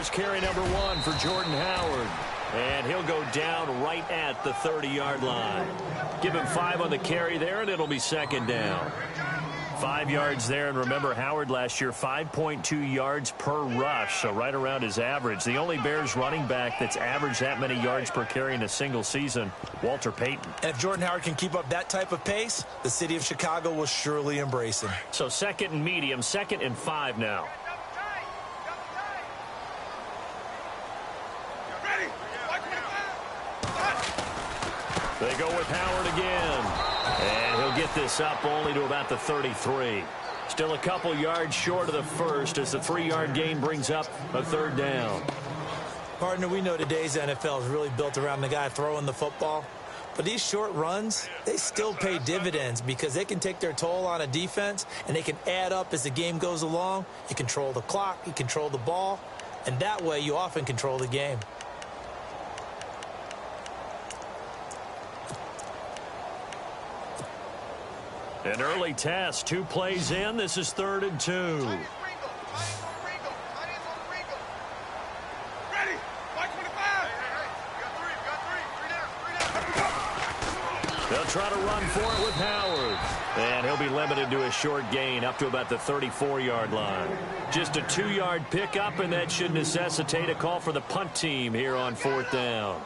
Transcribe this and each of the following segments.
Here's carry number 1 for Jordan Howard. And he'll go down right at the 30-yard line. Give him 5 on the carry there, and it'll be second down. 5 yards there, and remember, Howard last year, 5.2 yards per rush, so right around his average. The only Bears running back that's averaged that many yards per carry in a single season, Walter Payton. And if Jordan Howard can keep up that type of pace, the city of Chicago will surely embrace him. So second and medium, 2nd and 5 now. They go with Howard again. And he'll get this up only to about the 33. Still a couple yards short of the first as the 3-yard gain brings up a 3rd down. Partner, we know today's NFL is really built around the guy throwing the football. But these short runs, they still pay dividends because they can take their toll on a defense and they can add up as the game goes along. You control the clock, you control the ball, and that way you often control the game. An early test, 2 plays in. This is 3rd and 2. They'll try to run for it with Howard. And he'll be limited to a short gain up to about the 34-yard line. Just a 2-yard pickup, and that should necessitate a call for the punt team here on 4th down.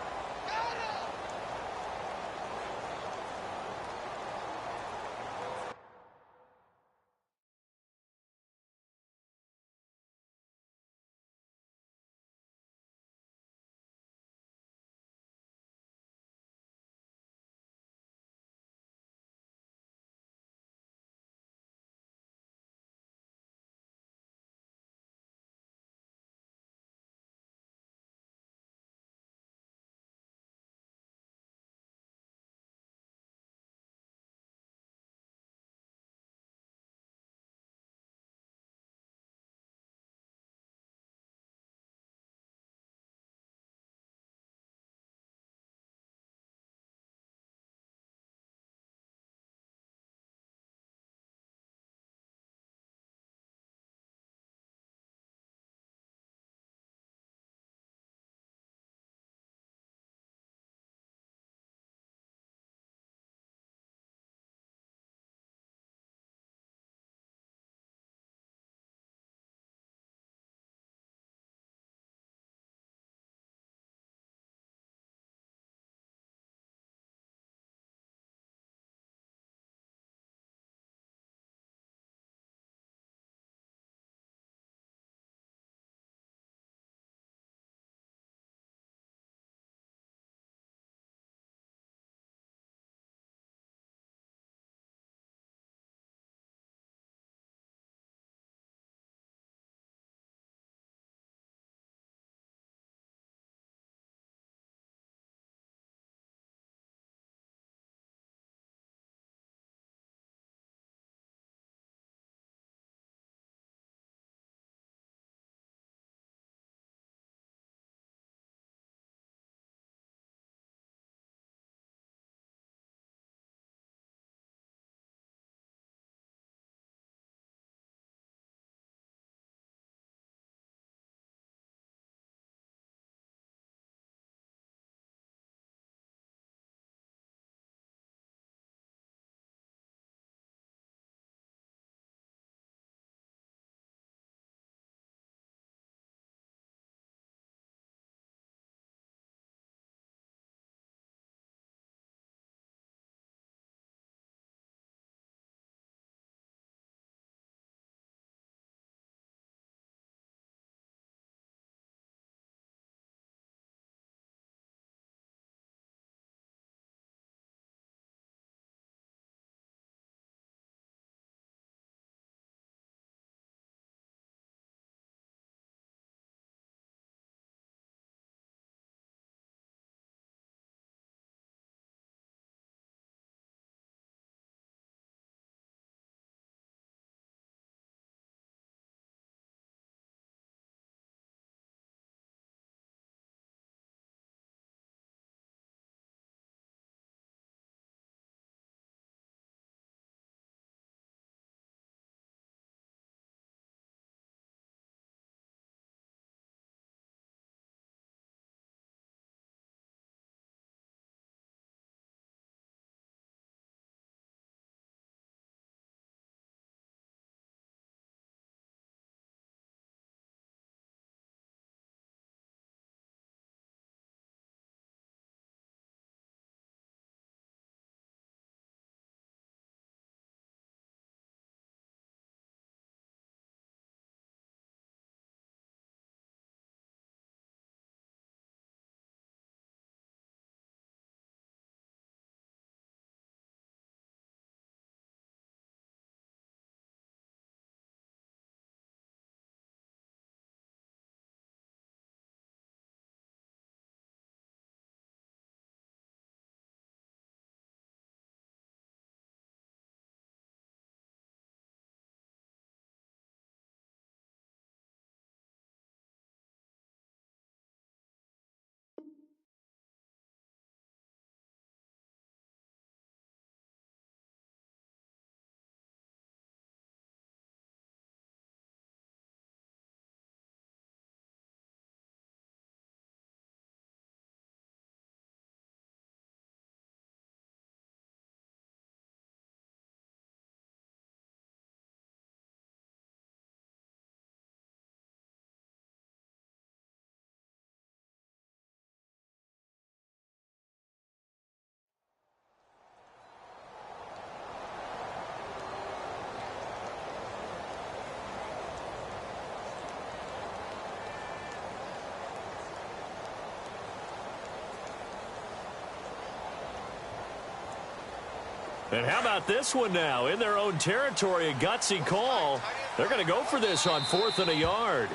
And how about this one now? In their own territory, a gutsy call. They're going to go for this on 4th and a yard.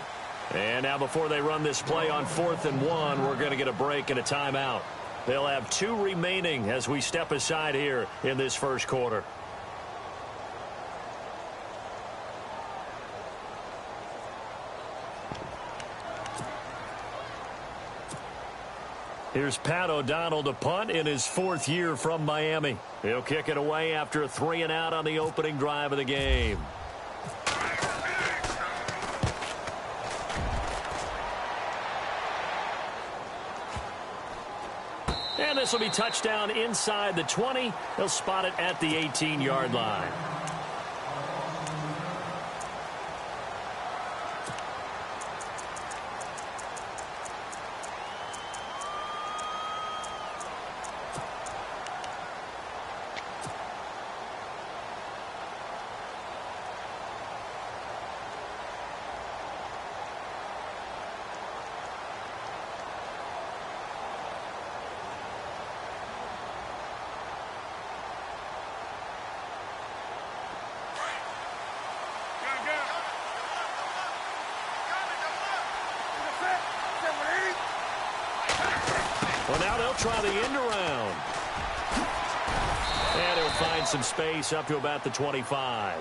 And now before they run this play on 4th and 1, we're going to get a break and a timeout. They'll have 2 remaining as we step aside here in this first quarter. Here's Pat O'Donnell to punt in his 4th year from Miami. He'll kick it away after a 3-and-out on the opening drive of the game. And this will be touchdown inside the 20. He'll spot it at the 18-yard line. Well, now they'll try the end around. And he'll find some space up to about the 25.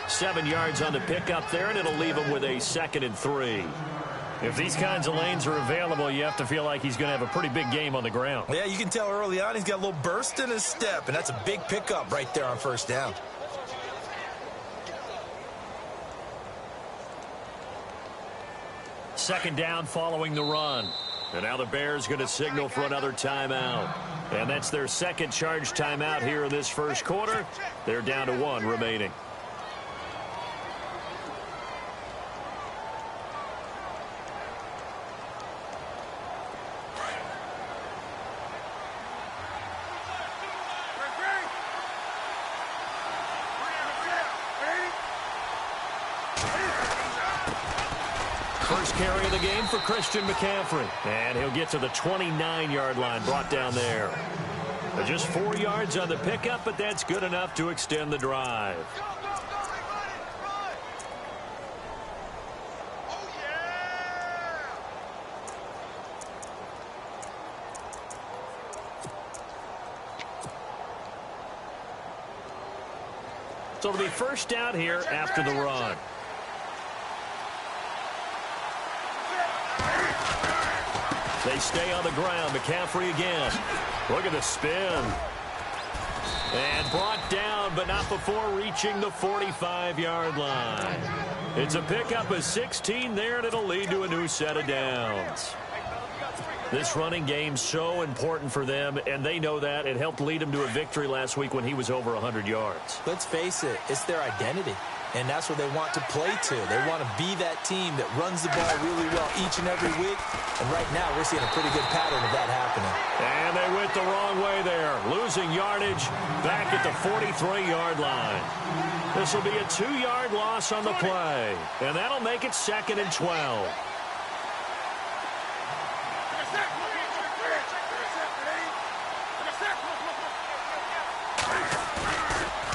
7 yards on the pickup there, and it'll leave him with a 2nd and 3. If these kinds of lanes are available, you have to feel like he's going to have a pretty big game on the ground. Yeah, you can tell early on he's got a little burst in his step, and that's a big pickup right there on 1st down. Second down following the run. And now the Bears going to signal for another timeout. And that's their 2nd charge timeout here in this first quarter. They're down to 1 remaining. First carry of the game for Christian McCaffrey. And he'll get to the 29-yard line, brought down there. Just 4 yards on the pickup, but that's good enough to extend the drive. So it'll be first down here after the run. They stay on the ground. McCaffrey again. Look at the spin. And brought down, but not before reaching the 45-yard line. It's a pickup of 16 there, and it'll lead to a new set of downs. This running game's so important for them, and they know that. It helped lead them to a victory last week when he was over 100 yards. Let's face it, it's their identity. And that's what they want to play to. They want to be that team that runs the ball really well each and every week. And right now, we're seeing a pretty good pattern of that happening. And they went the wrong way there. Losing yardage back at the 43-yard line. This will be a 2-yard loss on the play. And that'll make it 2nd and 12.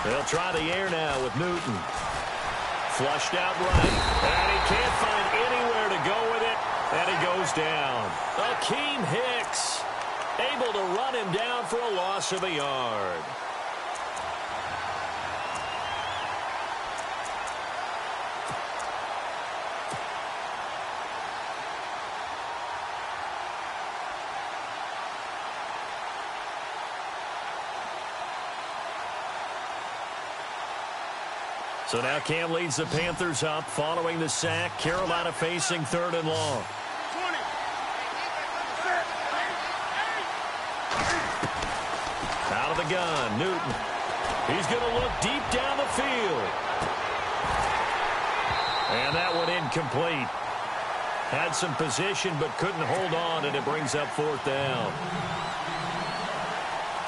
They'll try the air now with Newton. Flushed out right, and he can't find anywhere to go with it, and he goes down. Akeem Hicks able to run him down for a loss of a yard. So now Cam leads the Panthers up following the sack. Carolina facing 3rd and long. Out of the gun, Newton. He's going to look deep down the field. And that one incomplete. Had some position but couldn't hold on, and it brings up 4th down.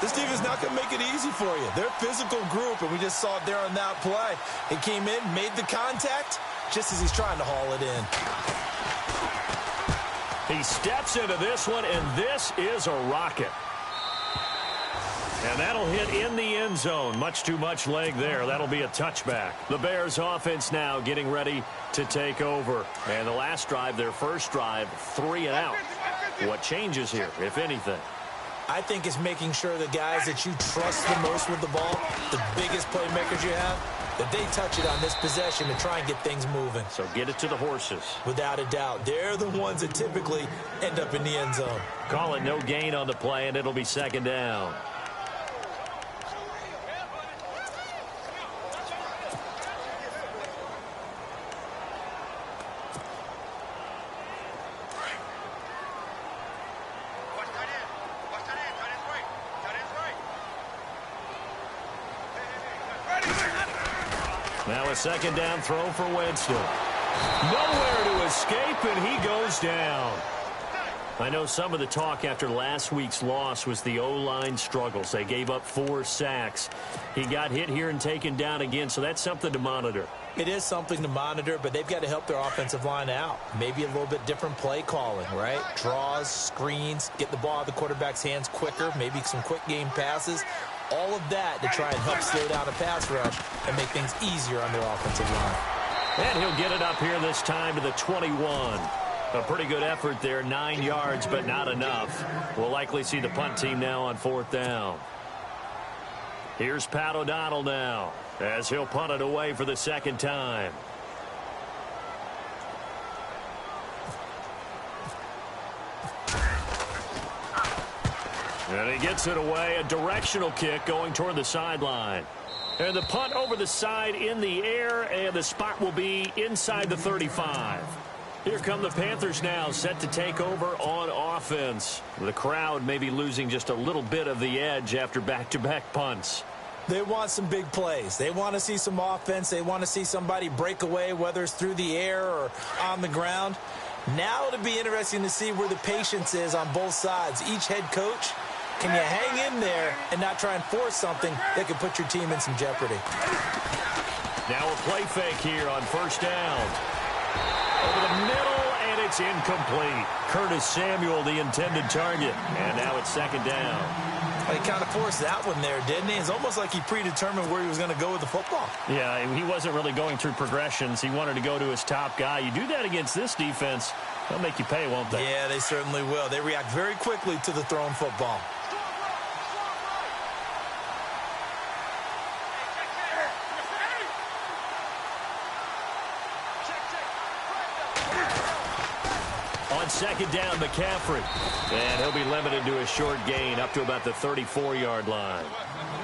This team is not going to make it easy for you. They're a physical group, and we just saw it there on that play. He came in, made the contact, just as he's trying to haul it in. He steps into this one, and this is a rocket. And that'll that'll hit in the end zone. Much too much leg there. That'll be a touchback. The Bears offense now getting ready to take over. And the last drive, their first drive, 3 and out. What changes here, if anything? I think it's making sure the guys that you trust the most with the ball, the biggest playmakers you have, that they touch it on this possession to try and get things moving. So get it to the horses. Without a doubt. They're the ones that typically end up in the end zone. Call it no gain on the play, and it'll be second down. Now a second down throw for Winston. Nowhere to escape, and he goes down. I know some of the talk after last week's loss was the O-line struggles. They gave up 4 sacks. He got hit here and taken down again, so that's something to monitor. It is something to monitor, but they've got to help their offensive line out. Maybe a little bit different play calling, right? Draws, screens, get the ball out of the quarterback's hands quicker, maybe some quick game passes. All of that to try and help slow down a pass rush and make things easier on their offensive line. And he'll get it up here this time to the 21. A pretty good effort there, 9 yards, but not enough. We'll likely see the punt team now on 4th down. Here's Pat O'Donnell now, as he'll punt it away for the second time. And he gets it away, a directional kick going toward the sideline. And the punt over the side in the air, and the spot will be inside the 35. Here come the Panthers now, set to take over on offense. The crowd may be losing just a little bit of the edge after back-to-back punts. They want some big plays. They want to see some offense. They want to see somebody break away, whether it's through the air or on the ground. Now it'll be interesting to see where the patience is on both sides. Each head coach, can you hang in there and not try and force something that could put your team in some jeopardy? Now a play fake here on first down. Over the middle, and it's incomplete. Curtis Samuel, the intended target. And now it's second down. He kind of forced that one there, didn't he? It's almost like he predetermined where he was going to go with the football. Yeah, he wasn't really going through progressions. He wanted to go to his top guy. You do that against this defense, they'll make you pay, won't they? Yeah, they certainly will. They react very quickly to the thrown football. On second down, McCaffrey. And he'll be limited to a short gain up to about the 34-yard line.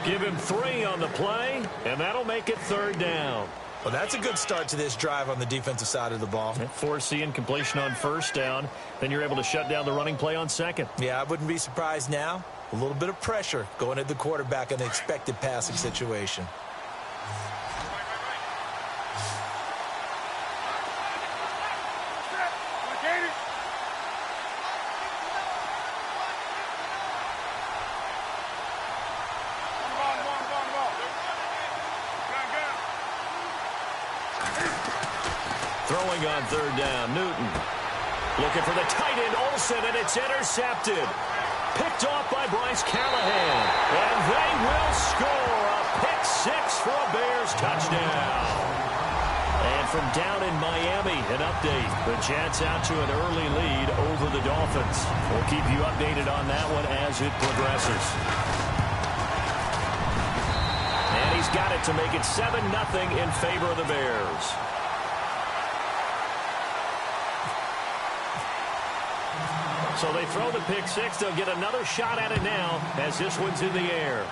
Give him 3 on the play, and that'll make it third down. Well, that's a good start to this drive on the defensive side of the ball. Force the incompletion on first down. Then you're able to shut down the running play on second. Yeah, I wouldn't be surprised now. A little bit of pressure going at the quarterback in an expected passing situation. Throwing on third down, Newton. Looking for the tight end, Olsen, and it's intercepted. Picked off by Bryce Callahan. And they will score a pick 6 for a Bears touchdown. And from down in Miami, an update. The Jets out to an early lead over the Dolphins. We'll keep you updated on that one as it progresses. And he's got it to make it 7-0 in favor of the Bears. So they throw the pick 6. They'll get another shot at it now as this one's in the air.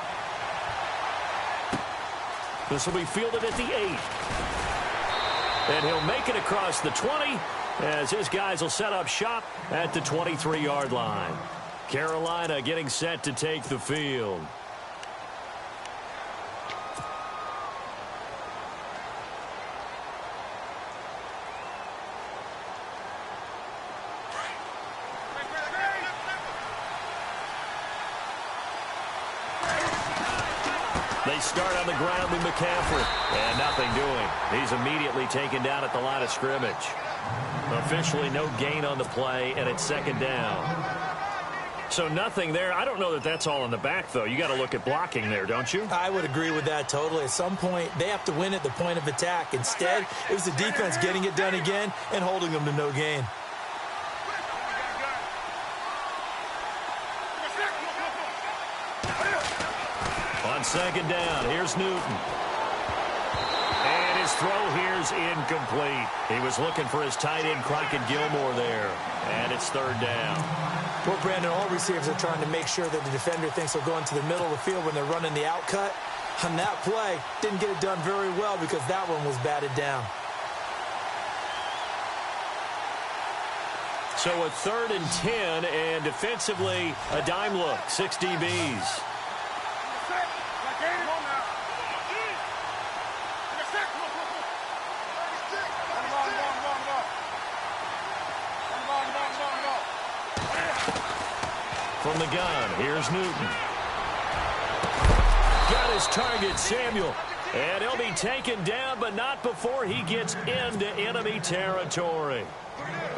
This will be fielded at the 8. And he'll make it across the 20 as his guys will set up shop at the 23-yard line. Carolina getting set to take the field. They start on the ground with McCaffrey. And nothing doing. He's immediately taken down at the line of scrimmage. Officially no gain on the play, and it's second down. So nothing there. I don't know that that's all in the back, though. You got to look at blocking there, don't you? I would agree with that totally. At some point, they have to win at the point of attack. Instead, it was the defense getting it done again and holding them to no gain. On second down, here's Newton. And his throw here's incomplete. He was looking for his tight end, Crockett Gilmore, there. And it's third down. Well, Brandon, all receivers are trying to make sure that the defender thinks they'll go into the middle of the field when they're running the out cut. On that play, didn't get it done very well because that one was batted down. So a 3rd and 10, and defensively, a dime look, 6 DBs. From the gun, here's Newton. Got his target, Samuel. And he'll be taken down, but not before he gets into enemy territory.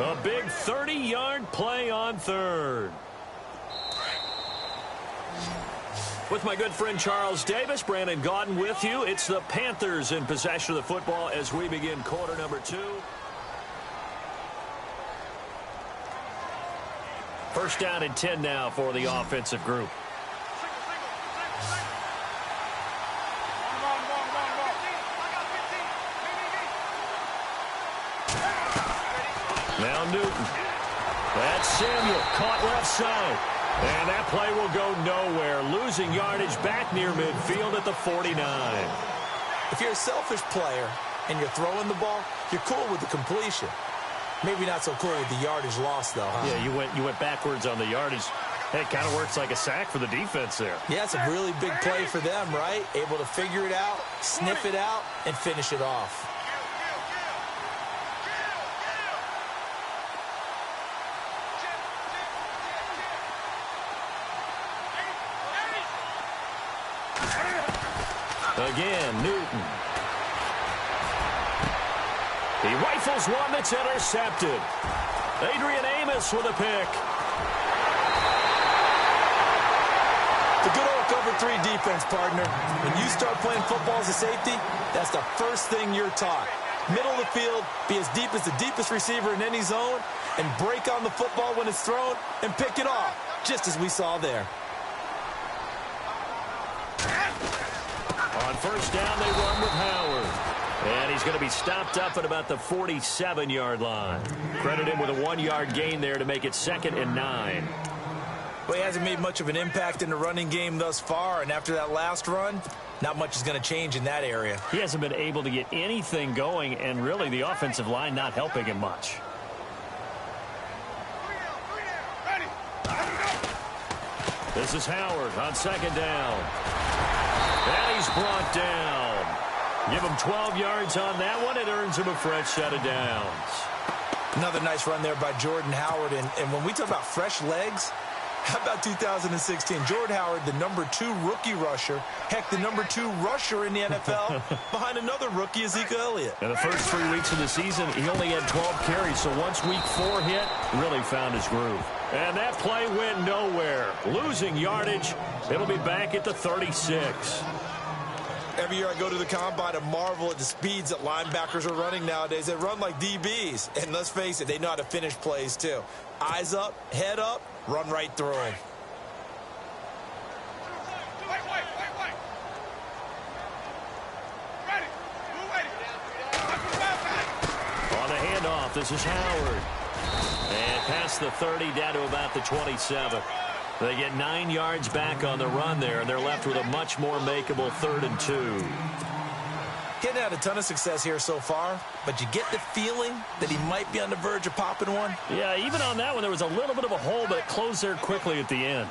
A big 30-yard play on 3rd. With my good friend Charles Davis, Brandon Gaudin with you. It's the Panthers in possession of the football as we begin quarter number 2. First down and 10 now for the offensive group. Now Newton. That's Samuel, caught left side. And that play will go nowhere. Losing yardage back near midfield at the 49. If you're a selfish player and you're throwing the ball, you're cool with the completion. Maybe not so cool with the yardage loss, though, huh? Yeah, you went backwards on the yardage. Hey, it kind of works like a sack for the defense there. Yeah, it's a really big play for them, right? Able to figure it out, sniff it out, and finish it off. Again, Newton. He rifles one that's intercepted. Adrian Amos with a pick. The good old cover 3 defense, partner. When you start playing football as a safety, that's the first thing you're taught. Middle of the field, be as deep as the deepest receiver in any zone, and break on the football when it's thrown and pick it off, just as we saw there. On first down, they run with Howard. And he's going to be stopped up at about the 47-yard line. Credit him with a 1-yard gain there to make it 2nd and 9. Well, he hasn't made much of an impact in the running game thus far, and after that last run, not much is going to change in that area. He hasn't been able to get anything going, and really the offensive line not helping him much. This is Howard on second down. And he's brought down. Give him 12 yards on that one. It earns him a fresh set of downs. Another nice run there by Jordan Howard. And when we talk about fresh legs, how about 2016? Jordan Howard, the number 2 rookie rusher. Heck, the number 2 rusher in the NFL behind another rookie, Ezekiel Elliott. In the first 3 weeks of the season, he only had 12 carries. So once week 4 hit, really found his groove. And that play went nowhere. Losing yardage. It'll be back at the 36. Every year I go to the combine and marvel at the speeds that linebackers are running nowadays. They run like DBs. And let's face it, they know how to finish plays too. Eyes up, head up, run right through them. On the handoff, this is Howard. And past the 30 down to about the 27. They get 9 yards back on the run there, and they're left with a much more makeable 3rd and 2. Getting had a ton of success here so far, but you get the feeling that he might be on the verge of popping one. Yeah, even on that one, there was a little bit of a hole, but it closed there quickly at the end.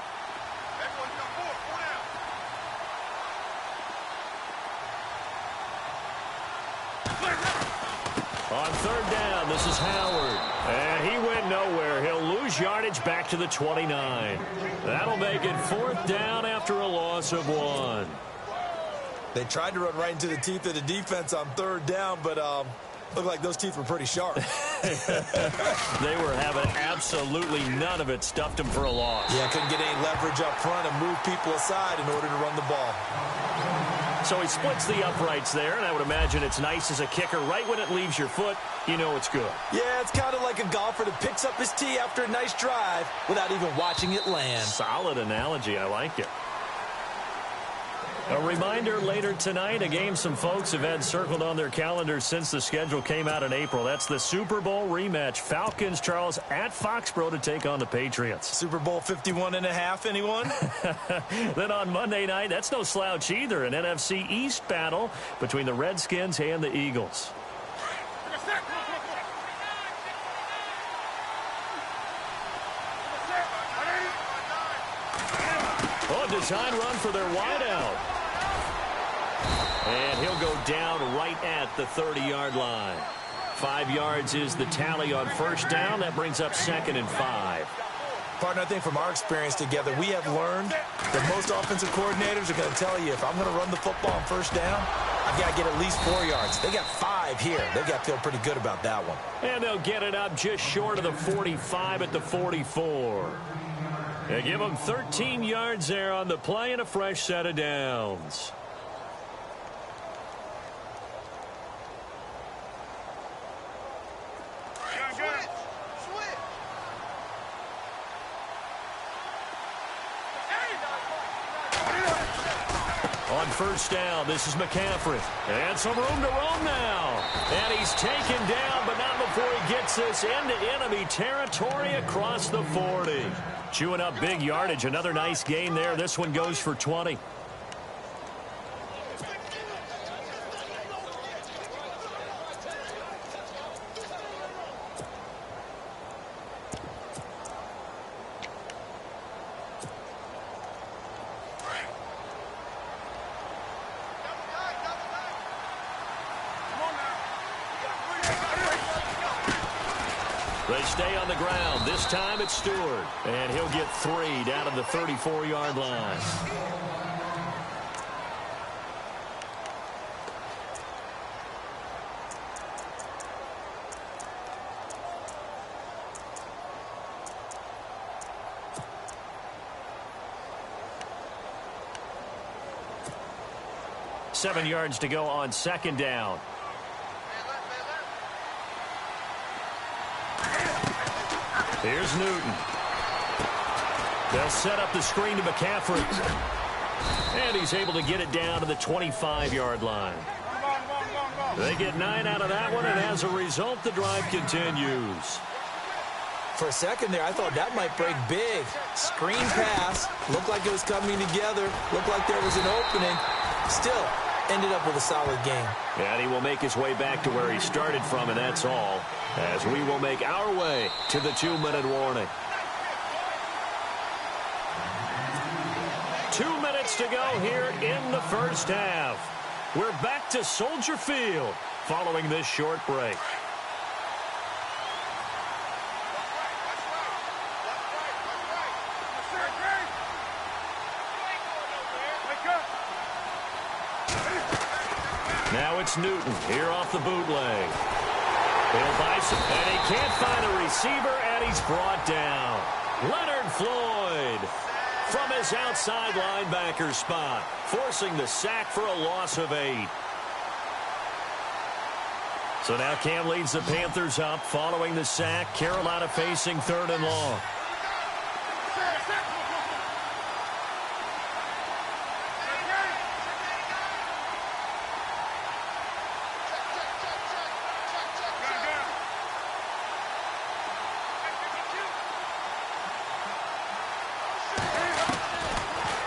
On third down, this is Howard. And he went nowhere. He'll lose yardage back to the 29. That'll make it 4th down after a loss of 1. They tried to run right into the teeth of the defense on 3rd down, but looked like those teeth were pretty sharp. They were having absolutely none of it. Stuffed him for a loss. Yeah, couldn't get any leverage up front and move people aside in order to run the ball. So he splits the uprights there, and I would imagine it's nice as a kicker. Right when it leaves your foot, you know it's good. Yeah, it's kind of like a golfer that picks up his tee after a nice drive without even watching it land. Solid analogy. I like it. A reminder later tonight, a game some folks have had circled on their calendars since the schedule came out in April. That's the Super Bowl rematch. Falcons, Charles, at Foxborough to take on the Patriots. Super Bowl 51.5, anyone? Then on Monday night, that's no slouch either. An NFC East battle between the Redskins and the Eagles. Oh, design run for their wideout. And he'll go down right at the 30-yard line. 5 yards is the tally on first down. That brings up 2nd and 5. Partner, I think from our experience together, we have learned that most offensive coordinators are going to tell you, if I'm going to run the football on first down, I've got to get at least 4 yards. They got 5 here. They've got to feel pretty good about that one. And they'll get it up just short of the 45 at the 44. They give them 13 yards there on the play and a fresh set of downs. On first down, this is McCaffrey. And some room to roam now. And he's taken down, but not before he gets this into enemy territory across the 40. Chewing up big yardage. Another nice gain there. This one goes for 20. They stay on the ground. This time it's Stewart. And he'll get 3 down to the 34-yard line. Seven yards to go on second down. Here's Newton. They'll set up the screen to McCaffrey. And he's able to get it down to the 25-yard line. They get 9 out of that one, and as a result, the drive continues. For a second there, I thought that might break big. Screen pass. Looked like it was coming together. Looked like there was an opening. Still, ended up with a solid game. And he will make his way back to where he started from, and that's all, as we will make our way to the 2-minute warning. 2 minutes to go here in the first half. We're back to Soldier Field following this short break. Now it's Newton here off the bootleg. He'll buy some, and he can't find a receiver, and he's brought down. Leonard Floyd from his outside linebacker spot, forcing the sack for a loss of 8. So now Cam leads the Panthers up following the sack. Carolina facing 3rd and long.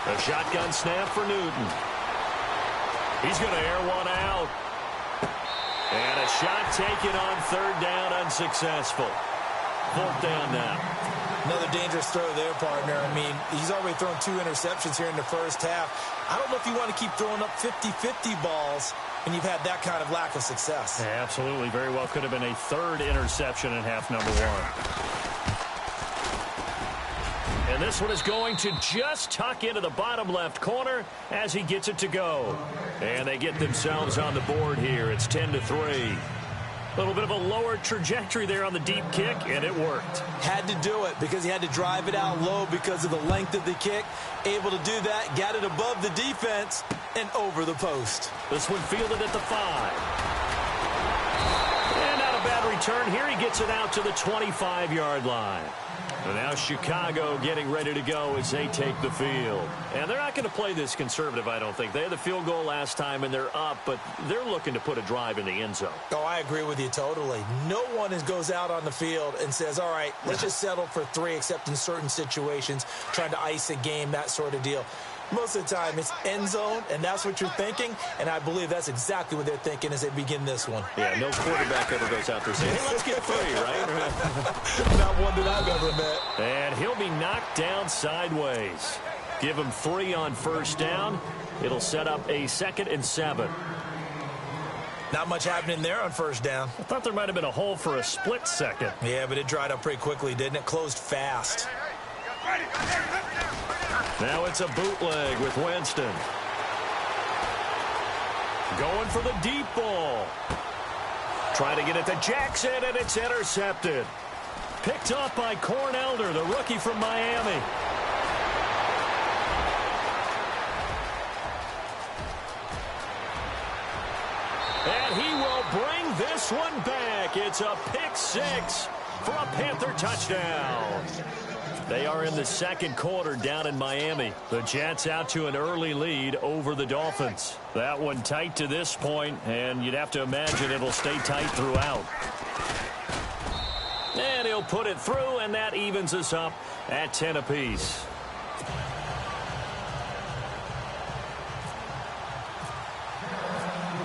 A shotgun snap for Newton. He's going to air one out. And a shot taken on 3rd down, unsuccessful. 4th down now. Another dangerous throw there, partner. I mean, he's already thrown 2 interceptions here in the first half. I don't know if you want to keep throwing up 50-50 balls when you've had that kind of lack of success. Yeah, absolutely. Very well could have been a 3rd interception in half number 1. And this one is going to just tuck into the bottom left corner as he gets it to go. And they get themselves on the board here. It's 10-3. A little bit of a lower trajectory there on the deep kick, and it worked. Had to do it because he had to drive it out low because of the length of the kick. Able to do that, got it above the defense, and over the post. This one fielded at the 5. And not a bad return here. He gets it out to the 25-yard line. And now Chicago getting ready to go as they take the field. And they're not going to play this conservative, I don't think. They had the field goal last time, and they're up, but they're looking to put a drive in the end zone. Oh, I agree with you totally. No one goes out on the field and says, all right, let's just settle for 3, except in certain situations, trying to ice a game, that sort of deal. Most of the time, it's end zone, and that's what you're thinking, and I believe that's exactly what they're thinking as they begin this one. Yeah, no quarterback ever goes out there saying, hey, let's get 3, right? Not one that I've ever met. And he'll be knocked down sideways. Give him 3 on first down. It'll set up a 2nd and 7. Not much happening there on first down. I thought there might have been a hole for a split second. Yeah, but it dried up pretty quickly, didn't it? Closed fast. Now it's a bootleg with Winston. Going for the deep ball. Trying to get it to Jackson, and it's intercepted. Picked up by Cornelder, the rookie from Miami. And he will bring this one back. It's a pick 6 for a Panther touchdown. They are in the second quarter down in Miami. The Jets out to an early lead over the Dolphins. That one tight to this point, and you'd have to imagine it'll stay tight throughout. And he'll put it through, and that evens us up at 10 apiece.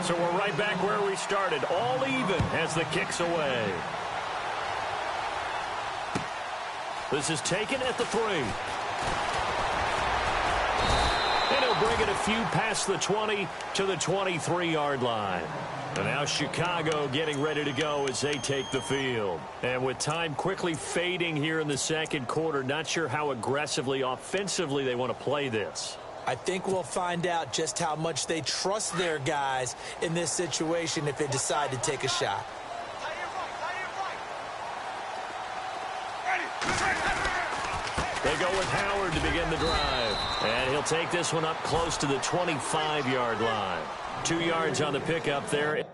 So we're right back where we started, all even as the kick's away. This is taken at the 3. And he'll bring it a few past the 20 to the 23-yard line. And now Chicago getting ready to go as they take the field. And with time quickly fading here in the second quarter, not sure how aggressively, offensively they want to play this. I think we'll find out just how much they trust their guys in this situation if they decide to take a shot. They go with Howard to begin the drive. And he'll take this one up close to the 25-yard line. 2 yards on the pickup there.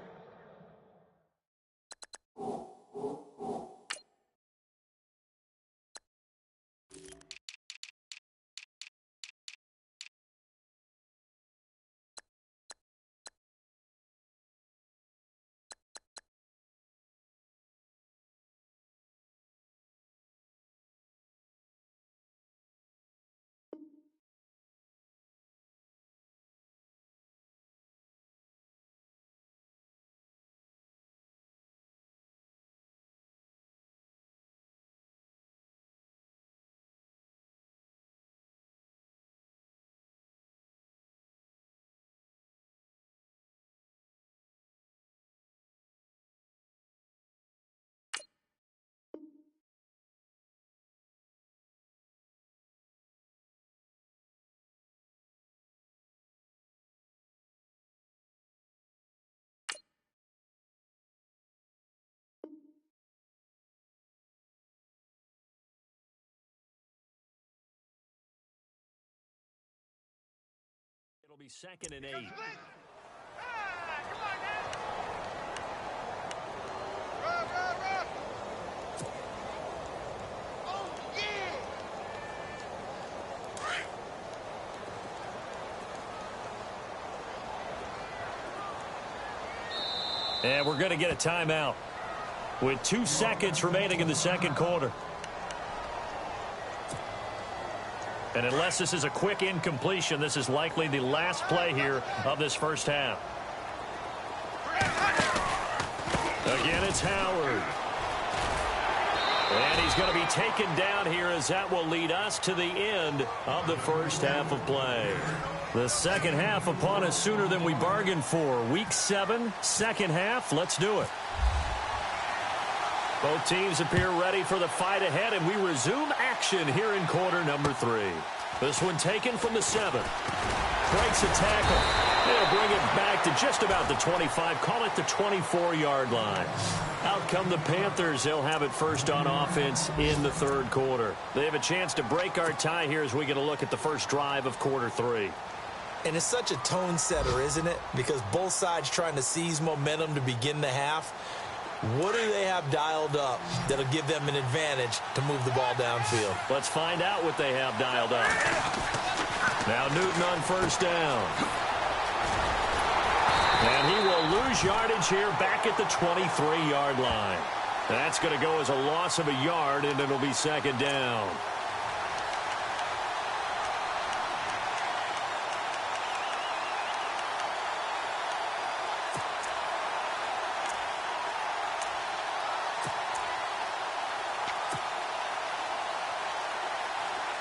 It'll be 2nd and 8. And we're going to get a timeout with 2 seconds remaining in the second quarter. And unless this is a quick incompletion, this is likely the last play here of this first half. Again, it's Howard. And he's going to be taken down here as that will lead us to the end of the first half of play. The second half upon us sooner than we bargained for. Week 7, second half. Let's do it. Both teams appear ready for the fight ahead, and we resume action here in quarter number 3. This one taken from the 7. Breaks a tackle. They'll bring it back to just about the 25. Call it the 24-yard line. Out come the Panthers. They'll have it first on offense in the third quarter. They have a chance to break our tie here as we get a look at the first drive of quarter 3. And it's such a tone setter, isn't it? Because both sides trying to seize momentum to begin the half. What do they have dialed up that'll give them an advantage to move the ball downfield? Let's find out what they have dialed up. Now Newton on first down. And he will lose yardage here back at the 23-yard line. That's going to go as a loss of a yard, and it'll be second down.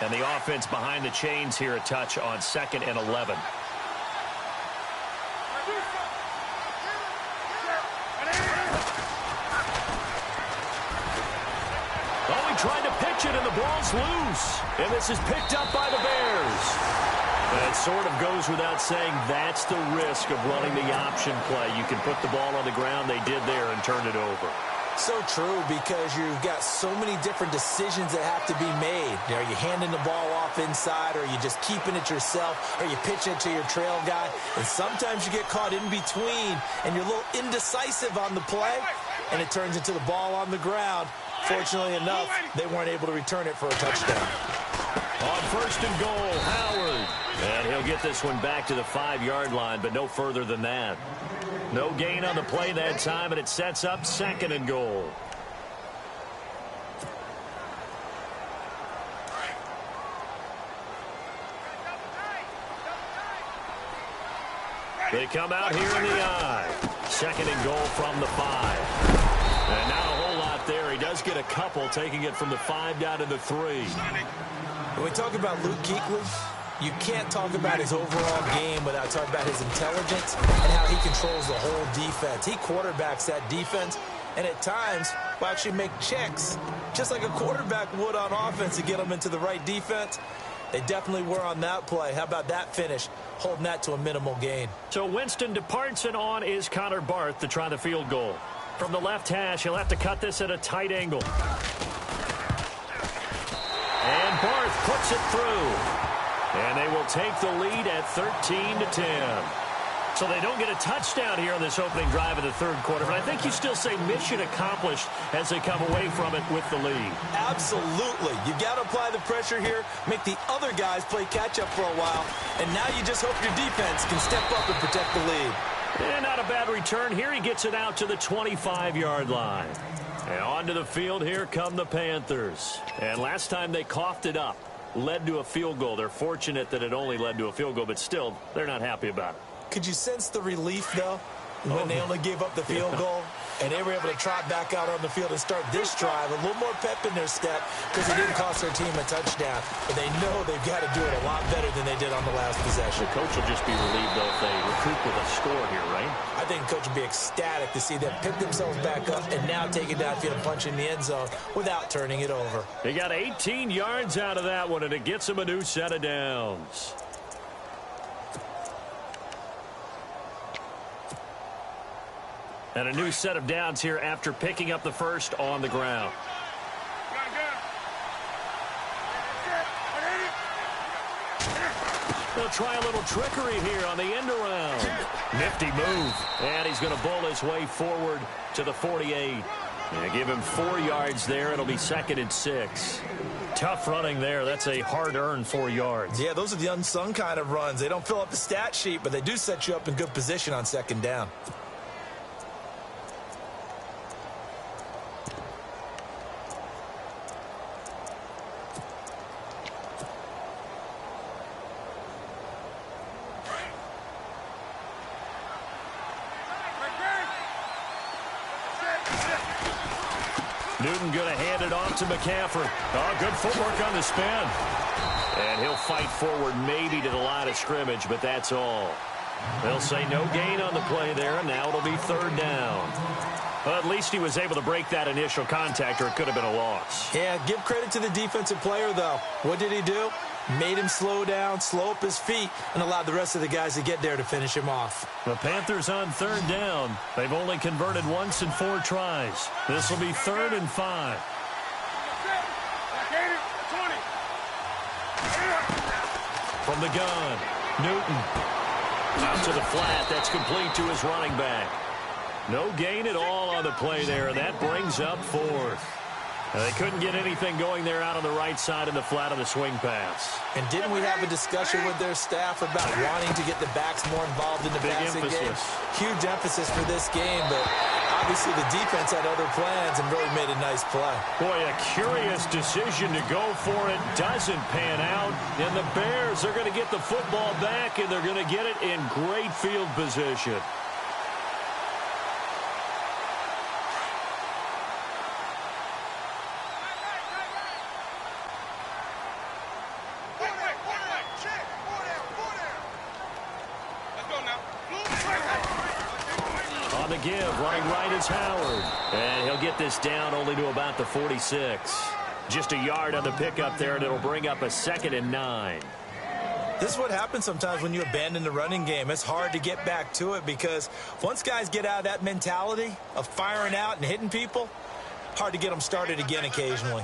And the offense behind the chains here a touch on 2nd and 11. Oh, he tried to pitch it, and the ball's loose. And this is picked up by the Bears. And it sort of goes without saying that's the risk of running the option play. You can put the ball on the ground. They did there and turned it over. So true, because you've got so many different decisions that have to be made. Are you handing the ball off inside, or are you just keeping it yourself, or you pitch it to your trail guy? And sometimes you get caught in between, and you're a little indecisive on the play, and it turns into the ball on the ground. Fortunately enough, they weren't able to return it for a touchdown. On first and goal, Howard. And he'll get this one back to the 5-yard line, but no further than that. No gain on the play that time, and it sets up 2nd and goal. They come out here in the I. 2nd and goal from the 5. And not a whole lot there. He does get a couple, taking it from the 5 down to the 3. When we talk about Luke Kuechly, you can't talk about his overall game without talking about his intelligence and how he controls the whole defense. He quarterbacks that defense, and at times will actually make checks, just like a quarterback would on offense to get them into the right defense. They definitely were on that play. How about that finish, holding that to a minimal gain? So Winston departs, and on is Connor Barth to try the field goal. From the left hash, he'll have to cut this at a tight angle. And Barth puts it through. And they will take the lead at 13-10. So they don't get a touchdown here on this opening drive of the third quarter. But I think you still say mission accomplished as they come away from it with the lead. Absolutely. You've got to apply the pressure here, make the other guys play catch-up for a while. And now you just hope your defense can step up and protect the lead. And not a bad return here. He gets it out to the 25-yard line. And onto the field, here come the Panthers. And last time they coughed it up, led to a field goal. They're fortunate that it only led to a field goal, but still, they're not happy about it. Could you sense the relief, though, when they only gave up the field goal? And they were able to trot back out on the field and start this drive. A little more pep in their step because it didn't cost their team a touchdown. But they know they've got to do it a lot better than they did on the last possession. The coach will just be relieved, though, if they recoup with a score here, right? I think the coach will be ecstatic to see them pick themselves back up and now take it downfield and punch in the end zone without turning it over. They got 18 yards out of that one, and it gets them a new set of downs. And a new set of downs here after picking up the first on the ground. They'll try a little trickery here on the end around. Nifty move. And he's going to bowl his way forward to the 48. And give him 4 yards there. It'll be 2nd and 6. Tough running there. That's a hard-earned 4 yards. Yeah, those are the unsung kind of runs. They don't fill up the stat sheet, but they do set you up in good position on 2nd down. Newton going to hand it off to McCaffrey. Oh, good footwork on the spin. And he'll fight forward maybe to the line of scrimmage, but that's all. They'll say no gain on the play there, and now it'll be 3rd down. Well, at least he was able to break that initial contact, or it could have been a loss. Yeah, give credit to the defensive player, though. What did he do? Made him slow down, slow up his feet, and allowed the rest of the guys to get there to finish him off. The Panthers on third down. They've only converted once in 4 tries. This will be 3rd and 5. From the gun, Newton. Out to the flat. That's complete to his running back. No gain at all on the play there, and that brings up 4th. They couldn't get anything going there out on the right side in the flat of the swing pass. And didn't we have a discussion with their staff about wanting to get the backs more involved in the passing game? Huge emphasis for this game, but obviously the defense had other plans and really made a nice play. Boy, a curious decision to go for it. Doesn't pan out, and the Bears are going to get the football back, and they're going to get it in great field position. On the give, running right is Howard. And he'll get this down only to about the 46. Just a yard on the pickup there, and it'll bring up a 2nd and 9. This is what happens sometimes when you abandon the running game. It's hard to get back to it because once guys get out of that mentality of firing out and hitting people, hard to get them started again occasionally.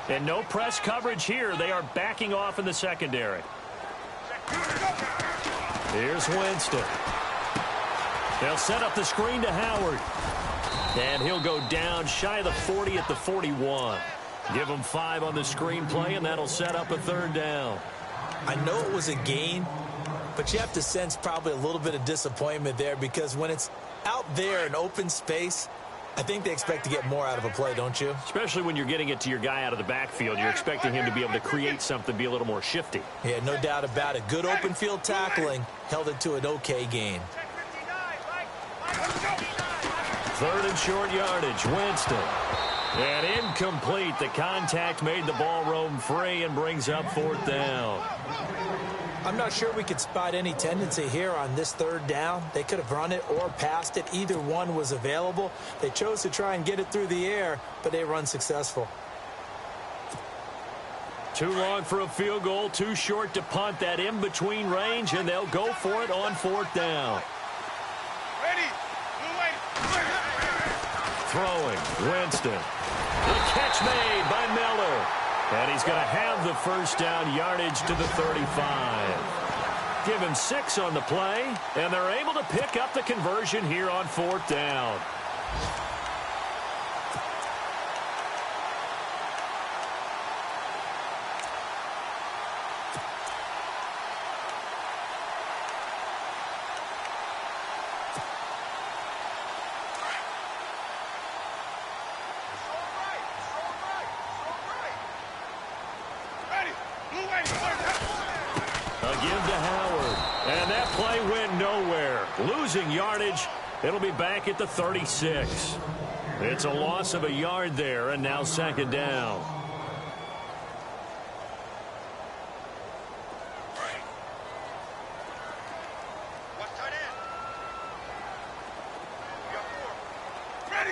And no press coverage here. They are backing off in the secondary. Here's Winston. They'll set up the screen to Howard. And he'll go down shy of the 40 at the 41. Give him 5 on the screen play, and that'll set up a 3rd down. I know it was a gain, but you have to sense probably a little bit of disappointment there because when it's out there in open space, I think they expect to get more out of a play, don't you? Especially when you're getting it to your guy out of the backfield. You're expecting him to be able to create something, be a little more shifty. Yeah, no doubt about it. Good open field tackling held it to an okay gain. 3rd and short yardage, Winston. And incomplete. The contact made the ball roam free and brings up 4th down. I'm not sure we could spot any tendency here on this 3rd down. They could have run it or passed it. Either one was available. They chose to try and get it through the air, but they were unsuccessful. Too long for a field goal, too short to punt. That in-between range, and they'll go for it on 4th down. Throwing, Winston. The catch made by Miller. And he's going to have the 1st down, yardage to the 35. Give him 6 on the play, and they're able to pick up the conversion here on 4th down. Losing yardage. It'll be back at the 36. It's a loss of a yard there, and now 2nd down.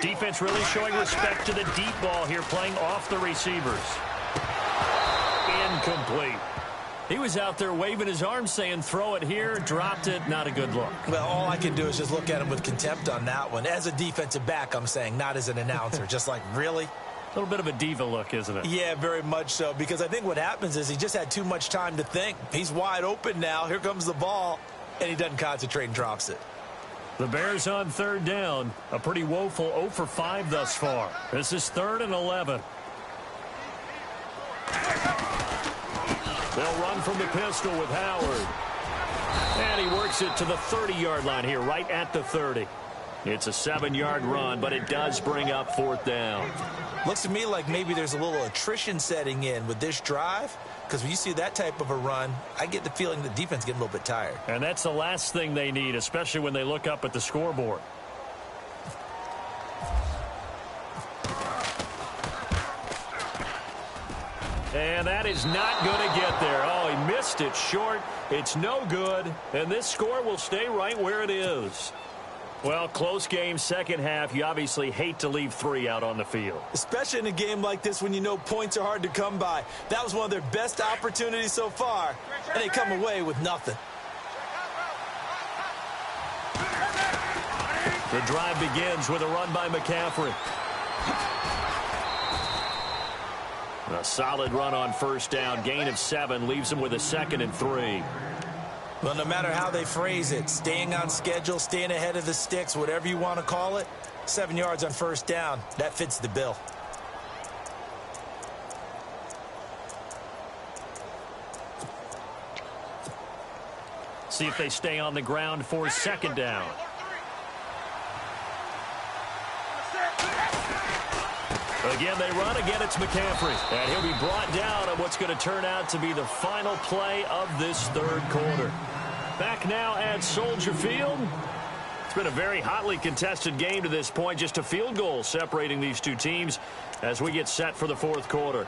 Defense really showing respect to the deep ball here, playing off the receivers. Incomplete. He was out there waving his arms saying, throw it here, dropped it, not a good look. Well, all I can do is just look at him with contempt on that one. As a defensive back, I'm saying, not as an announcer. Just like, really? A little bit of a diva look, isn't it? Yeah, very much so, because I think what happens is he just had too much time to think. He's wide open now. Here comes the ball, and he doesn't concentrate and drops it. The Bears on 3rd down. A pretty woeful 0 for 5 thus far. This is 3rd and 11. They'll run from the pistol with Howard. And he works it to the 30-yard line here, right at the 30. It's a 7-yard run, but it does bring up 4th down. Looks to me like maybe there's a little attrition setting in with this drive, because when you see that type of a run, I get the feeling the defense getting a little bit tired. And that's the last thing they need, especially when they look up at the scoreboard. And that is not going to get there. Oh, he missed it short. It's no good. And this score will stay right where it is. Well, close game, second half. You obviously hate to leave 3 out on the field. Especially in a game like this when you know points are hard to come by. That was one of their best opportunities so far, and they come away with nothing. The drive begins with a run by McCaffrey. A solid run on first down. Gain of 7 leaves him with a 2nd and 3. Well, no matter how they phrase it, staying on schedule, staying ahead of the sticks, whatever you want to call it, 7 yards on first down, that fits the bill. See if they stay on the ground for 2nd down. Again, they run. Again, it's McCaffrey. And he'll be brought down on what's going to turn out to be the final play of this third quarter. Back now at Soldier Field. It's been a very hotly contested game to this point. Just a field goal separating these two teams as we get set for the fourth quarter.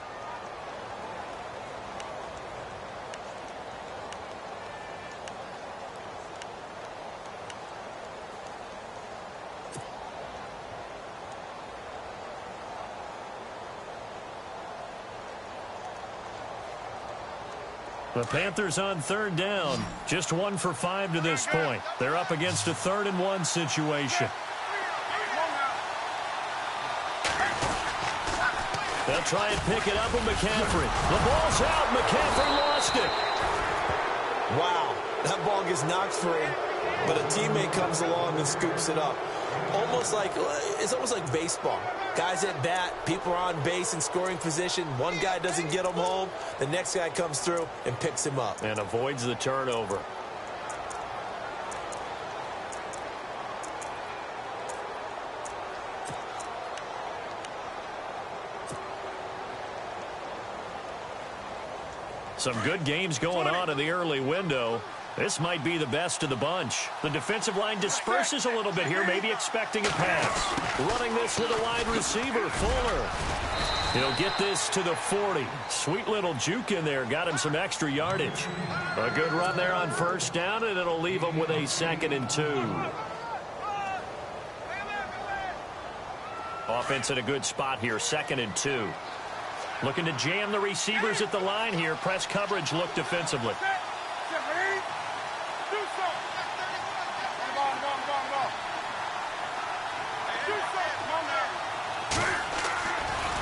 The Panthers on third down. Just 1 for 5 to this point. They're up against a 3rd and 1 situation. They'll try and pick it up with McCaffrey. The ball's out. McCaffrey lost it. Wow, that ball gets knocked free, but a teammate comes along and scoops it up. It's almost like baseball. Guys at bat, people are on base in scoring position. One guy doesn't get him home. The next guy comes through and picks him up. And avoids the turnover. Some good games going on in the early window. This might be the best of the bunch. The defensive line disperses a little bit here, maybe expecting a pass. Running this with a wide receiver, Fuller. He'll get this to the 40. Sweet little juke in there. Got him some extra yardage. A good run there on first down, and it'll leave him with a 2nd and 2. Offense in a good spot here, 2nd and 2. Looking to jam the receivers at the line here. Press coverage look defensively.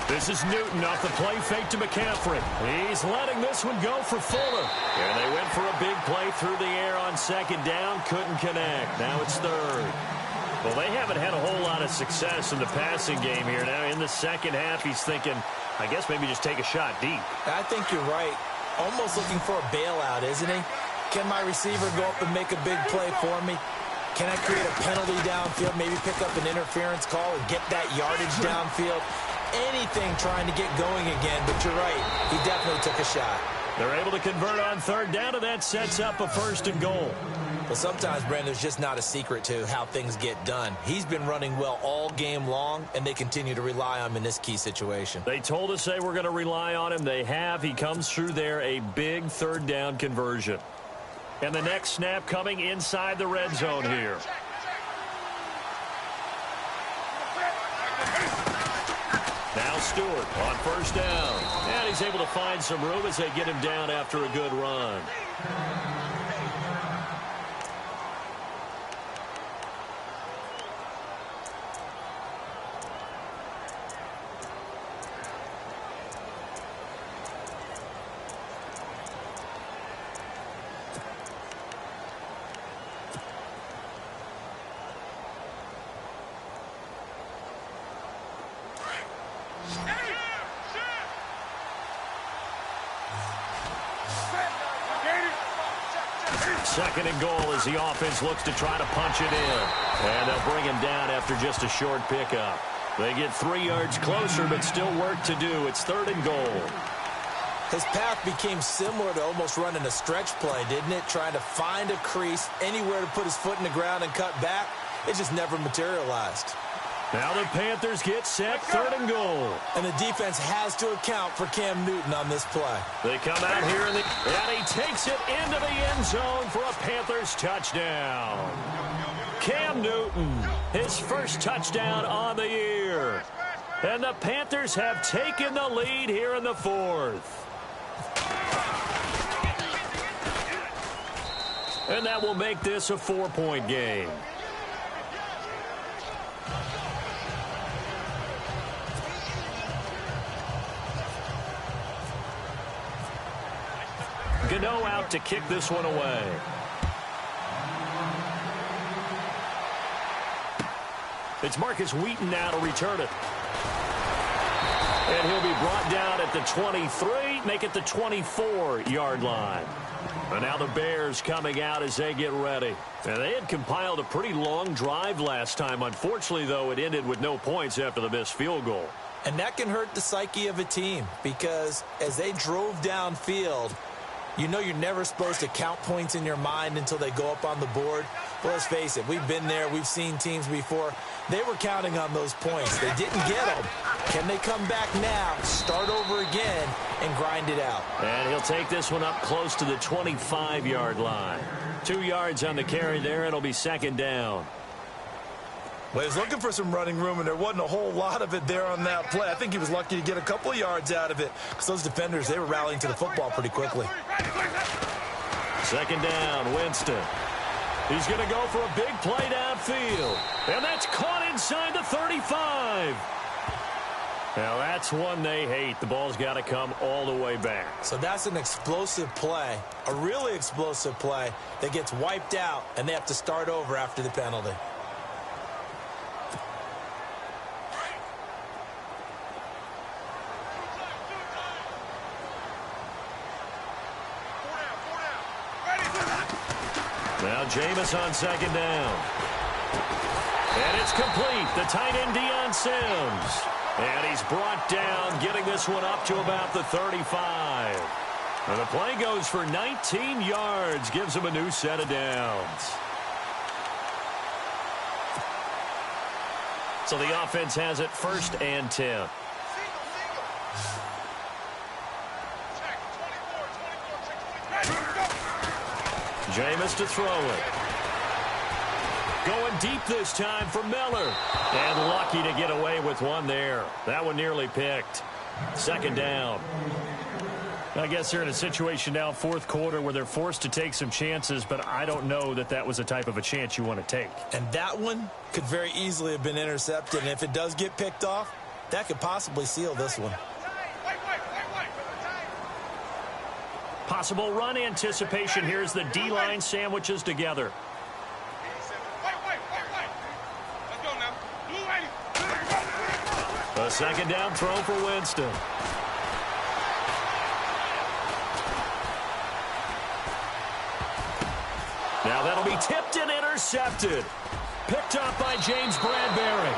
This is Newton off the play fake to McCaffrey. He's letting this one go for Fuller. And they went for a big play through the air on 2nd down. Couldn't connect. Now it's 3rd. Well, they haven't had a whole lot of success in the passing game here. Now in the second half, he's thinking, I guess maybe just take a shot deep. I think you're right. Almost looking for a bailout, isn't he? Can my receiver go up and make a big play for me? Can I create a penalty downfield, maybe pick up an interference call and get that yardage downfield? Anything trying to get going again, but you're right. He definitely took a shot. They're able to convert on 3rd down, and that sets up a 1st and goal. Well, sometimes, Brandon, there's just not a secret to how things get done. He's been running well all game long, and they continue to rely on him in this key situation. They told us they were going to rely on him. They have. He comes through there, a big 3rd down conversion. And the next snap coming inside the red zone here. Now Stewart on 1st down. And he's able to find some room as they get him down after a good run. Second and goal as the offense looks to try to punch it in. And they'll bring him down after just a short pickup. They get 3 yards closer, but still work to do. It's 3rd and goal. His path became similar to almost running a stretch play, didn't it? Trying to find a crease, anywhere to put his foot in the ground and cut back. It just never materialized. Now the Panthers get set, 3rd and goal. And the defense has to account for Cam Newton on this play. They come out here, and he takes it into the end zone for a Panthers touchdown. Cam Newton, his first touchdown on the year. And the Panthers have taken the lead here in the fourth. And that will make this a 4-point game. Gano out to kick this one away. It's Marcus Wheaton now to return it. And he'll be brought down at the 23, make it the 24-yard line. And now the Bears coming out as they get ready. And they had compiled a pretty long drive last time. Unfortunately, though, it ended with no points after the missed field goal. And that can hurt the psyche of a team because as they drove downfield, you know you're never supposed to count points in your mind until they go up on the board. Well, let's face it, we've been there. We've seen teams before. They were counting on those points. They didn't get them. Can they come back now, start over again, and grind it out? And he'll take this one up close to the 25-yard line. 2 yards on the carry there. It'll be second down. Well, he was looking for some running room, and there wasn't a whole lot of it there on that play. I think he was lucky to get a couple of yards out of it because those defenders, they were rallying to the football pretty quickly. Second down, Winston. He's going to go for a big play downfield. And that's caught inside the 35. Now, that's one they hate. The ball's got to come all the way back. So that's an explosive play, a really explosive play that gets wiped out, and they have to start over after the penalty. Now Jameis on second down. And it's complete. The tight end Deion Sims. And he's brought down, getting this one up to about the 35. And the play goes for 19 yards. Gives him a new set of downs. So the offense has it 1st and 10. Jameis to throw it. Going deep this time for Miller. And lucky to get away with one there. That one nearly picked. Second down. I guess they're in a situation now, 4th quarter, where they're forced to take some chances, but I don't know that that was the type of a chance you want to take. And that one could very easily have been intercepted. And if it does get picked off, that could possibly seal this one. Possible run anticipation. Here's the D-line sandwiches together. A second down throw for Winston. Now that'll be tipped and intercepted. Picked up by James Bradbury.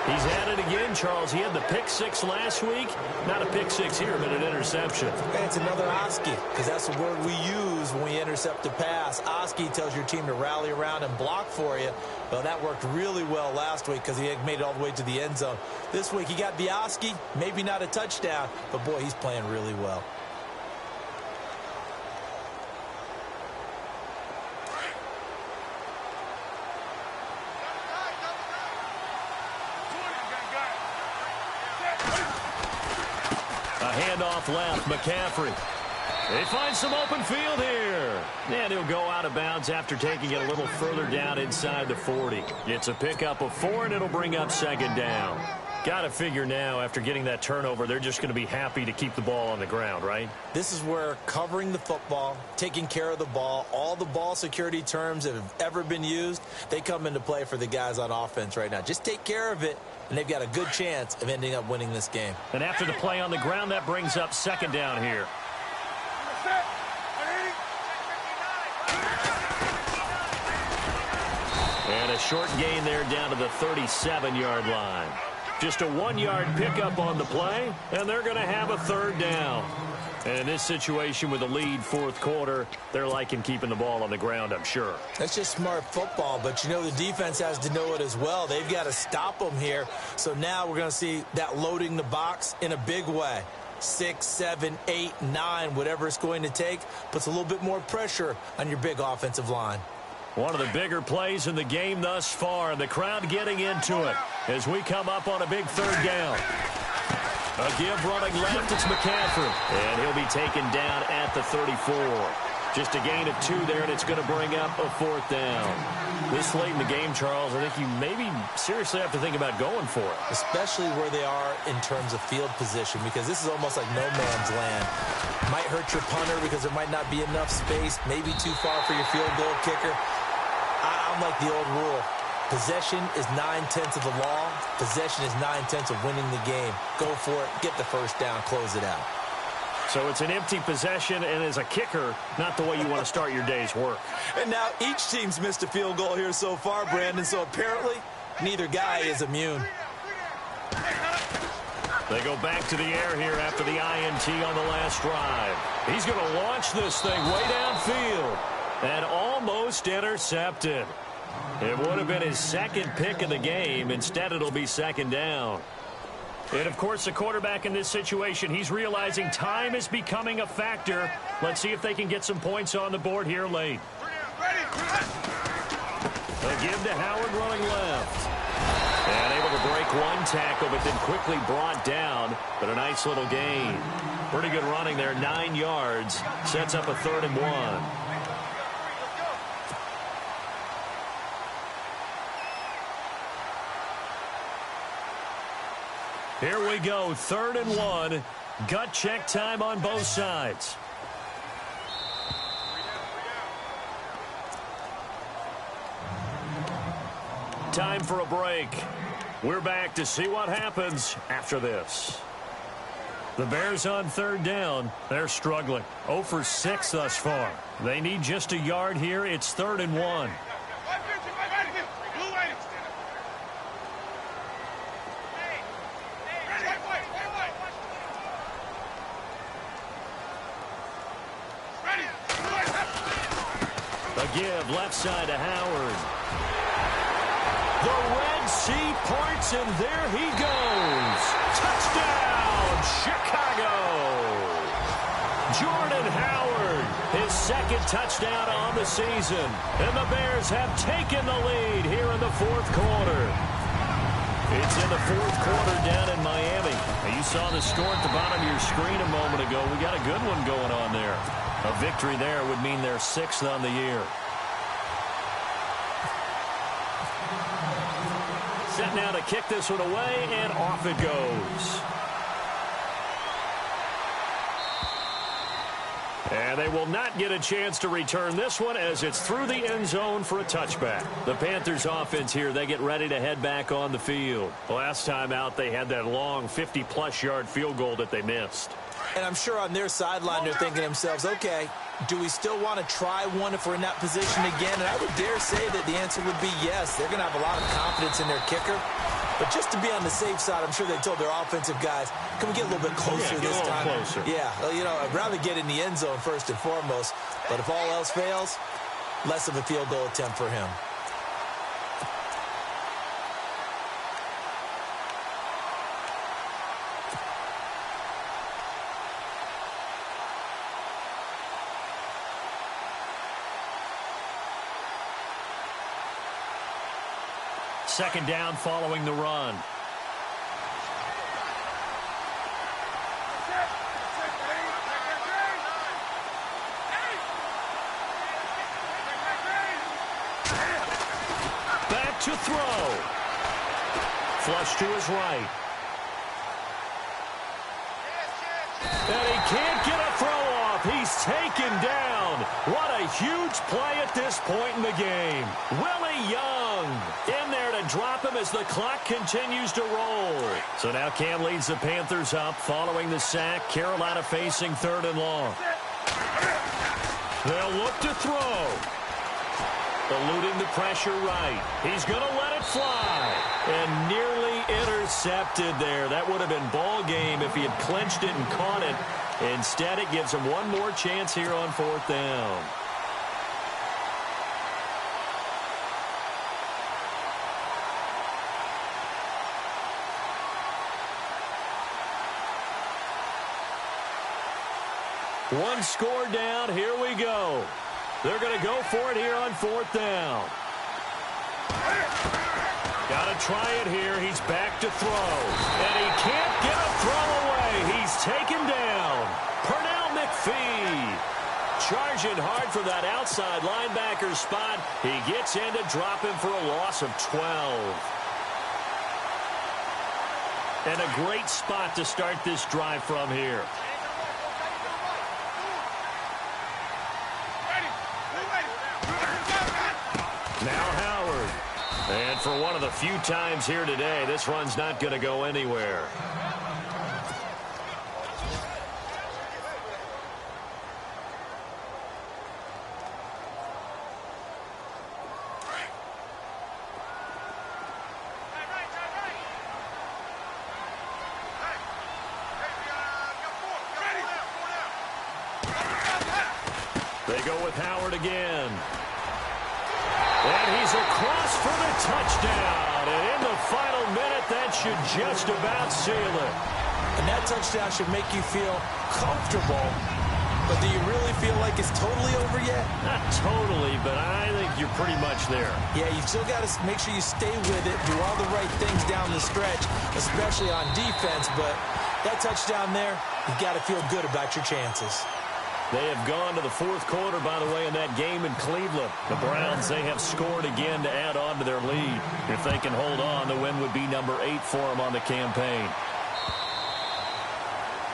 He's had it again, Charles. He had the pick 6 last week. Not a pick 6 here, but an interception. And it's another Oski, because that's the word we use when we intercept a pass. Oski tells your team to rally around and block for you. Well, that worked really well last week because he had made it all the way to the end zone. This week, he got the Oski, maybe not a touchdown, but boy, he's playing really well. Handoff left, McCaffrey. They find some open field here. And he'll go out of bounds after taking it a little further down inside the 40. It's a pickup of 4, and it'll bring up second down. Got to figure now, after getting that turnover, they're just going to be happy to keep the ball on the ground, right? This is where covering the football, taking care of the ball, all the ball security terms that have ever been used, they come into play for the guys on offense right now. Just take care of it, and they've got a good chance of ending up winning this game. And after the play on the ground, that brings up second down here. And a short gain there down to the 37-yard line. Just a 1-yard pickup on the play, and they're going to have a third down. And in this situation with a lead 4th quarter, they're liking keeping the ball on the ground, I'm sure. That's just smart football, but you know the defense has to know it as well. They've got to stop them here. So now we're going to see that loading the box in a big way. 6, 7, 8, 9, whatever it's going to take, puts a little bit more pressure on your big offensive line. One of the bigger plays in the game thus far, and the crowd getting into it as we come up on a big third down. A give running left, it's McCaffrey, and he'll be taken down at the 34. Just a gain of 2 there, and it's going to bring up a 4th down. This late in the game, Charles, I think you maybe seriously have to think about going for it. Especially where they are in terms of field position, because this is almost like no man's land. Might hurt your punter because there might not be enough space, maybe too far for your field goal kicker. I'm like the old rule. Possession is 9/10 of the law. Possession is 9/10 of winning the game. Go for it. Get the first down. Close it out. So it's an empty possession, and as a kicker, not the way you want to start your day's work. And now each team's missed a field goal here so far, Brandon, so apparently neither guy is immune. They go back to the air here after the INT on the last drive. He's going to launch this thing way downfield and almost intercepted. It would have been his second pick of the game. Instead, it'll be second down. And, of course, the quarterback in this situation, he's realizing time is becoming a factor. Let's see if they can get some points on the board here late. A give to Howard running left. And able to break one tackle, but then quickly brought down. But a nice little gain. Pretty good running there, 9 yards. Sets up a 3rd and 1. Here we go, 3rd and 1. Gut check time on both sides. Time for a break. We're back to see what happens after this. The Bears on 3rd down. They're struggling. 0 for 6 thus far. They need just a yard here. It's 3rd and 1. Give left side to Howard. The Red Sea parts, and there he goes. Touchdown, Chicago. Jordan Howard, his 2nd touchdown on the season. And the Bears have taken the lead here in the 4th quarter. It's in the 4th quarter down in Miami. You saw the score at the bottom of your screen a moment ago. We got a good one going on there. A victory there would mean they're 6th on the year. Set now to kick this one away, and off it goes. And they will not get a chance to return this one as it's through the end zone for a touchback. The Panthers offense here, they get ready to head back on the field. Last time out, they had that long 50-plus yard field goal that they missed. And I'm sure on their sideline they're thinking to themselves, okay, do we still want to try one if we're in that position again? And I would dare say that the answer would be yes. They're going to have a lot of confidence in their kicker. But just to be on the safe side, I'm sure they told their offensive guys, can we get a little bit closer this time? Closer. Yeah, well, you know, I'd rather get in the end zone first and foremost. But if all else fails, less of a field goal attempt for him. Second down following the run. Back to throw. Flush to his right. And he can't get a throw off. He's taken down. What a huge play at this point in the game. Willie Young in there to drop him as the clock continues to roll. So now Cam leads the Panthers up following the sack. Carolina facing 3rd and long. They'll look to throw. Eluding the pressure right. He's going to let it fly. And nearly intercepted there. That would have been ball game if he had clinched it and caught it. Instead, it gives him one more chance here on 4th down. One score down. Here we go. They're going to go for it here on 4th down. Got to try it here. He's back to throw. And he can't get a throw away. He's taken down. Pernell McPhee charging hard for that outside linebacker spot. He gets in to drop him for a loss of 12. And a great spot to start this drive from here. Now Howard. And for one of the few times here today, this run's not going to go anywhere. They go with Howard again. And he's across for the touchdown. And in the final minute, that should just about seal it. And that touchdown should make you feel comfortable. But do you really feel like it's totally over yet? Not totally, but I think you're pretty much there. Yeah, you've still got to make sure you stay with it, do all the right things down the stretch, especially on defense. But that touchdown there, you've got to feel good about your chances. They have gone to the 4th quarter, by the way, in that game in Cleveland. The Browns, they have scored again to add on to their lead. If they can hold on, the win would be number 8 for them on the campaign.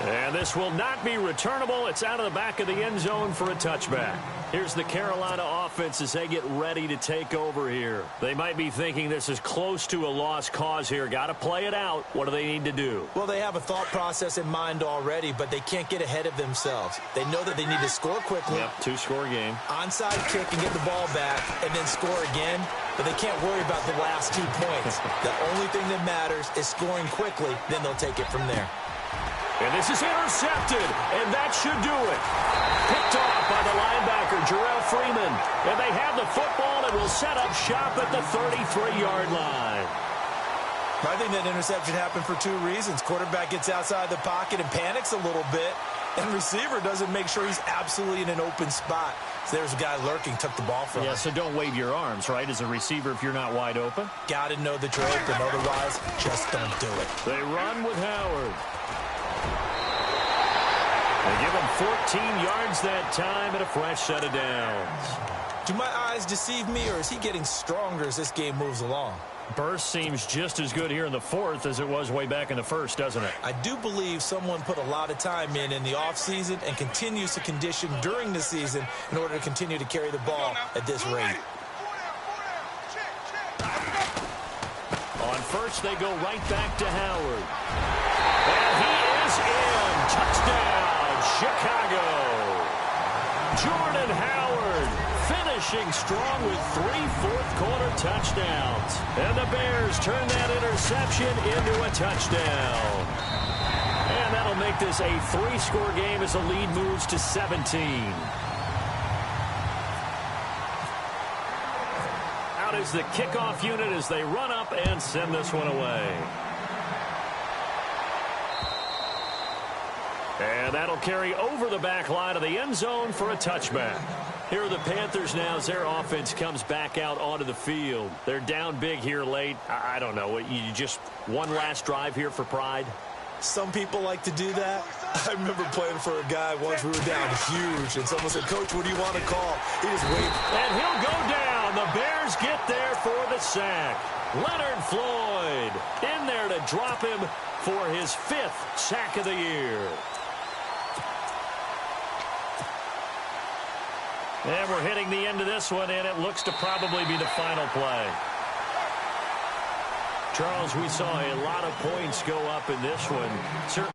And this will not be returnable. It's out of the back of the end zone for a touchback. Here's the Carolina offense as they get ready to take over here. They might be thinking this is close to a lost cause here. Got to play it out. What do they need to do? Well, they have a thought process in mind already, but they can't get ahead of themselves. They know that they need to score quickly. Yep, 2-score game. Onside kick and get the ball back and then score again. But they can't worry about the last 2 points. The only thing that matters is scoring quickly. Then they'll take it from there. And this is intercepted, and that should do it. Picked off by the linebacker, Jarrell Freeman. And they have the football and will set up shop at the 33-yard line. I think that interception happened for 2 reasons. Quarterback gets outside the pocket and panics a little bit, and receiver doesn't make sure he's absolutely in an open spot. So there's a guy lurking, took the ball from him. Yeah, so don't wave your arms, right, as a receiver if you're not wide open. Got to know that you're open, otherwise just don't do it. They run with Howard. They give him 14 yards that time and a fresh set of downs. Do my eyes deceive me, or is he getting stronger as this game moves along? Burst seems just as good here in the 4th as it was way back in the 1st, doesn't it? I do believe someone put a lot of time in the offseason and continues to condition during the season in order to continue to carry the ball at this rate. On first, they go right back to Howard. And he is in. Touchdown, Chicago. Jordan Howard finishing strong with 3 fourth-quarter touchdowns. And the Bears turn that interception into a touchdown. And that'll make this a 3-score game as the lead moves to 17. Out is the kickoff unit as they run up and send this one away. And that'll carry over the back line of the end zone for a touchback. Here are the Panthers now as their offense comes back out onto the field. They're down big here late. I don't know. You just one last drive here for pride? Some people like to do that. I remember playing for a guy once. We were down huge, and someone said, "Coach, what do you want to call?" He just waved. And he'll go down. The Bears get there for the sack. Leonard Floyd in there to drop him for his 5th sack of the year. And we're hitting the end of this one, and it looks to probably be the final play. Charles, we saw a lot of points go up in this one. Certainly